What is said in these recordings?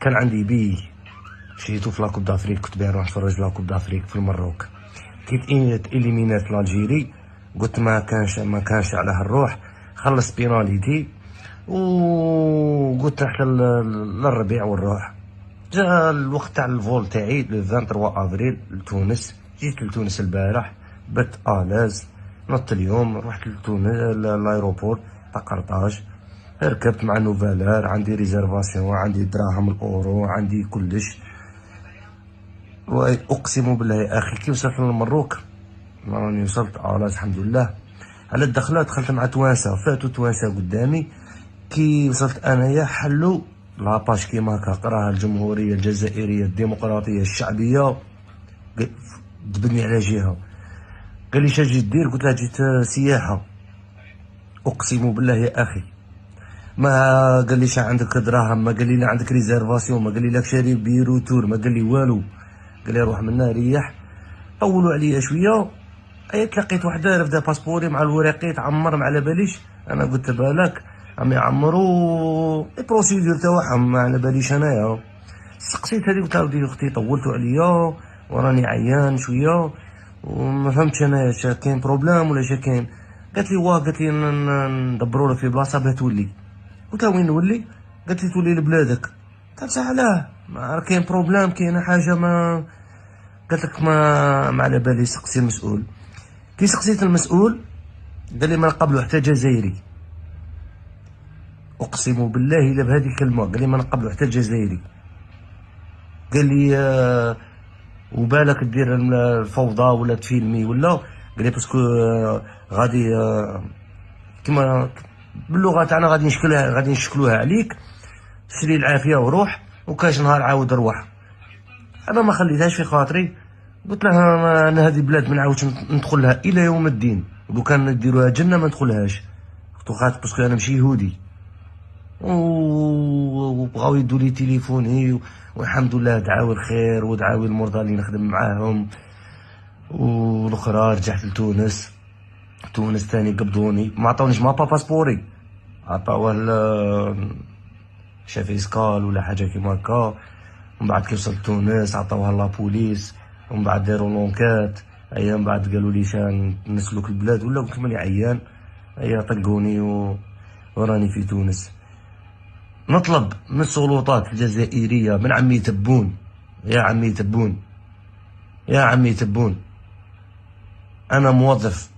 كان عندي بي شريتو في لاكوب دافريك، كنت باغي نروح نتفرج في لاكوب دافريك في المروك. كيف اليمينات لالجيري، قلت ما كانش على هالروح، خلص بيناليتي وقلت رحت للربيع ونروح. جا الوقت تاع الفول تاعي لو 23 افريل لتونس. جيت لتونس البارح، بت الاز، نط اليوم رحت لتونس لايروبور تاع قرطاج، ركبت مع نوفالار، عندي ريزيرفاسيون، عندي دراهم الاورو، عندي كلش. واقسم بالله يا اخي كي وصلت للمروك، راني وصلت الاز الحمد لله. على الدخله دخلت مع توانسه، فاتوا توانسه قدامي. كي وصلت انايا حلو لاباج كيما هكا، قراها الجمهوريه الجزائريه الديمقراطيه الشعبيه، دبني على جهه، قال لي اش جيت دير؟ قلت له جيت سياحه. اقسم بالله يا اخي ما قال لي عندك دراهم، ما قال لي لا عندك ريزيرفاسيون، ما قال لي لك شاري بيرو تور، ما قال لي والو. قال لي روح منا ريح. طولوا عليا شويه، اي تلقيت واحد رفد باسبوري مع الوراقي تعمر، ما على باليش. انا قلت بالك عم يعمروا البروسيدور تاعهم، ما على باليش انايا. سقسيت هذيك قلت لها ودي اختي طولتوا عليا وراني عيان شويه وما فهمتش انايا اش كاين بروبليم ولا اش كاين. قالت لي واه، قالت لي ندبروا لك في بلاصه باه تولي. قلت لها وين نولي؟ قالت لي تولي لبلادك. قلت لها علاه؟ ما كاين بروبليم، كاينه حاجه ما. قالت لك ما على بالي، سقسي المسؤول. كي سقسيت المسؤول قال لي ما نقبلو حتى جزائري. اقسم بالله الا بهذه الكلمه، قال لي ما نقبلو حتى جزائري. قال لي وبالك دير الفوضى ولا تفيلمي ولا. قال لي باسكو غادي كيما باللغه تاعنا غادي نشكلوها عليك، شري العافيه وروح، وكاش نهار عاود روح. انا ما خليتهاش في خاطري، قلت لها انا هذه بلاد ما نعاودش ندخلها الى يوم الدين، لو كان نديروها جنه ما ندخلهاش. خاطر باسكو انا ماشي يهودي. وبغاو يدوا لي تليفوني، والحمد لله دعاوي الخير ودعاوي المرضى اللي نخدم معاهم. والاخرى رجعت لتونس. تونس تاني قبضوني، ما عطاونيش ما باسبوري، عطاوه شاف اسكال ولا حاجه كيما هكا. ومن بعد كي وصلت تونس عطاوها لابوليس، ومن بعد داروا لونكات. ايا من بعد قالوا لي شان نسلك البلاد ولا، قلت ماني عيان. ايا طلقوني وراني في تونس. نطلب من السلطات الجزائريه، من عمي تبون، يا عمي تبون، يا عمي تبون، انا موظف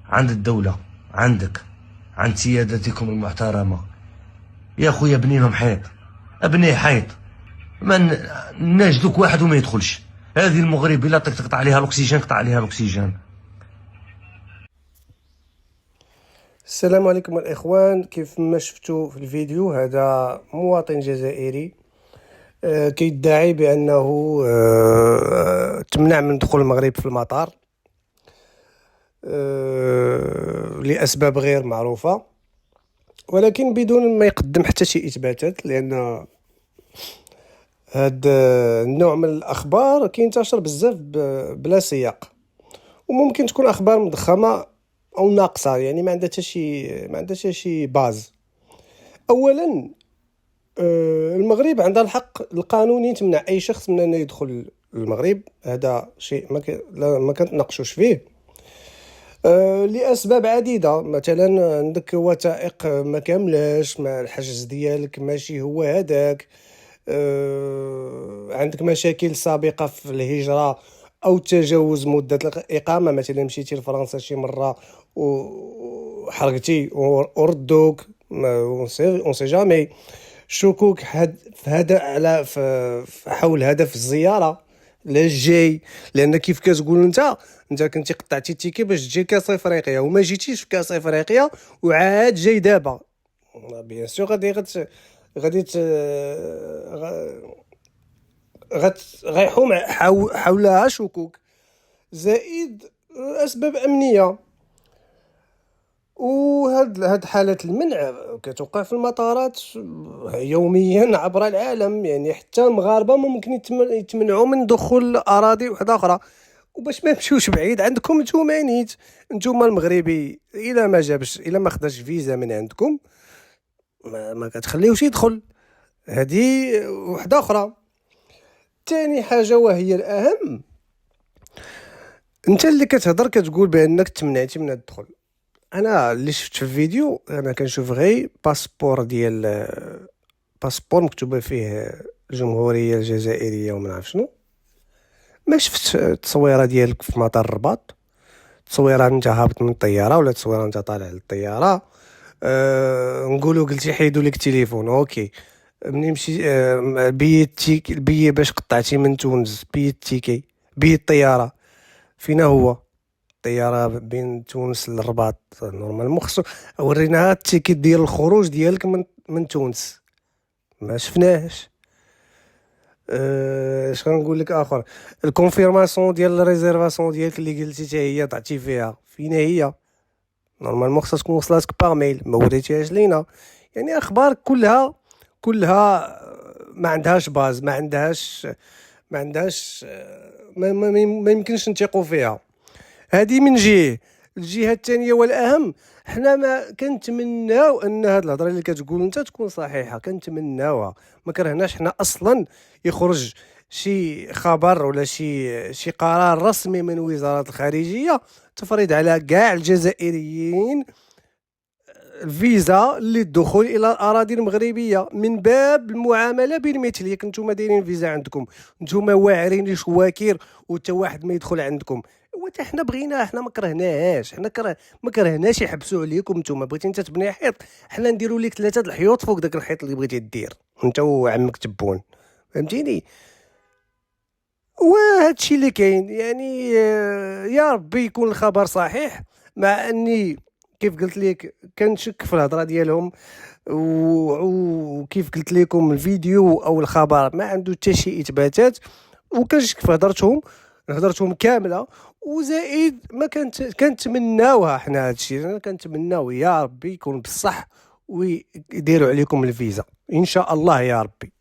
عند الدوله، عندك، عند سيادتكم المحترمه. يا خويا ابني لهم حيط، ابني حيط، من ناجدوك واحد وما يدخلش. هذه المغرب الا تقطع عليها الاكسجين، قطع عليها الاكسجين. السلام عليكم الإخوان. كيف ما شفتوا في الفيديو، هذا مواطن جزائري كيدعي بأنه تمنع من دخول المغرب في المطار لأسباب غير معروفة، ولكن بدون ما يقدم حتى شي إثباتات، لأن هذا النوع من الأخبار كينتشر بزاف بلا سياق، وممكن تكون أخبار مضخمة او ناقصه، يعني ما عندها شي باز. اولا المغرب عندها الحق القانوني تمنع اي شخص من انه يدخل المغرب، هذا شيء ما كنتناقشوش فيه لاسباب عديده. مثلا عندك وثائق ما كاملاش، ما الحجز ديالك ماشي هو هذاك، عندك مشاكل سابقه في الهجره او تجاوز مده الاقامه. مثلا مشيتي لفرنسا شي مره وحرقتي وردوك، اون سي جامي. شكوك في هذا على حول هدف الزياره لا جاي، لان كيف كتقول انت كنتي قطعتي التيكي باش تجي كاس افريقيا وما جيتيش في كاس افريقيا وعاد جاي دابا. بيان سور غادي غيحوم حولها شكوك، زائد اسباب امنيه. وهاد حالة المنع كتوقع في المطارات يوميا عبر العالم، يعني حتى المغاربة ممكن يتمنعوا من دخول أراضي واحدة أخرى. وباش ما نمشيوش بعيد، عندكم نتوما نيت، نتوما المغربي إلا ما خداش فيزا من عندكم ما كتخليوش يدخل. هذه وحده اخرى. تاني حاجه وهي الاهم، انت اللي كتهضر كتقول بانك تمنعتي من الدخول. انا اللي شفت في الفيديو انا كنشوف غير باسبور ديال باسبور مكتوبه فيه الجمهوريه الجزائريه وما نعرف شنو. ما شفت التصويره ديالك في مطار الرباط، تصويره انت هابط من الطياره ولا تصويره انت طالع للطياره. نقولوا قلتي حيدوا لك التليفون، اوكي. مني مشي البي باش قطعتي من تونس، بي التيكي، بي الطياره فينا هو؟ الطياره بين تونس للرباط نورمالمون خصو وريناها التيكيت ديال الخروج ديالك من تونس، ما شفناهش. اش غنقول لك اخر؟ الكونفيرماسيون ديال الريزيرفاسيون ديالك اللي قلتي حتى هي ضعتي فيها، فينا هي؟ نورمالمون خصها تكون وصلاتك باغ ميل، ما وريتيهاش لينا. يعني اخبار كلها ما عندهاش باز، ما عندهاش ما يمكنش نثيقوا فيها. هذه من الجهه الثانيه والاهم، حنا ما كنتمناو ان هاد الهضره اللي كتقول انت تكون صحيحه، كنتمناوها. ما كرهناش حنا اصلا يخرج شي خبر ولا شي قرار رسمي من وزاره الخارجيه تفرض على كاع الجزائريين الفيزا للدخول الى الاراضي المغربيه من باب المعامله بالمثل. ياك نتوما دايرين فيزا عندكم، نتوما واعرين شواكير وتا واحد ما يدخل عندكم. وتا حنا بغينا، حنا ما كرهناهاش، ما كرهناش يحبسوا عليكم. نتوما بغيتي انت تبني حيط، حنا نديروا لك 3 الحيوط فوق داك الحيط اللي بغيتي دير انت وعمك تبون، فهمتيني؟ وهادشي اللي كاين. يعني يا ربي يكون الخبر صحيح، مع اني كيف قلت لك كنشك في الهضره ديالهم، وكيف قلت لكم الفيديو او الخبر ما عنده حتى شي اثباتات، وكنشك في هضرتهم كامله. وزائد ما كنتمناوها حنا هادشي، انا كنتمناو يا ربي يكون بصح ويديروا عليكم الفيزا ان شاء الله يا ربي.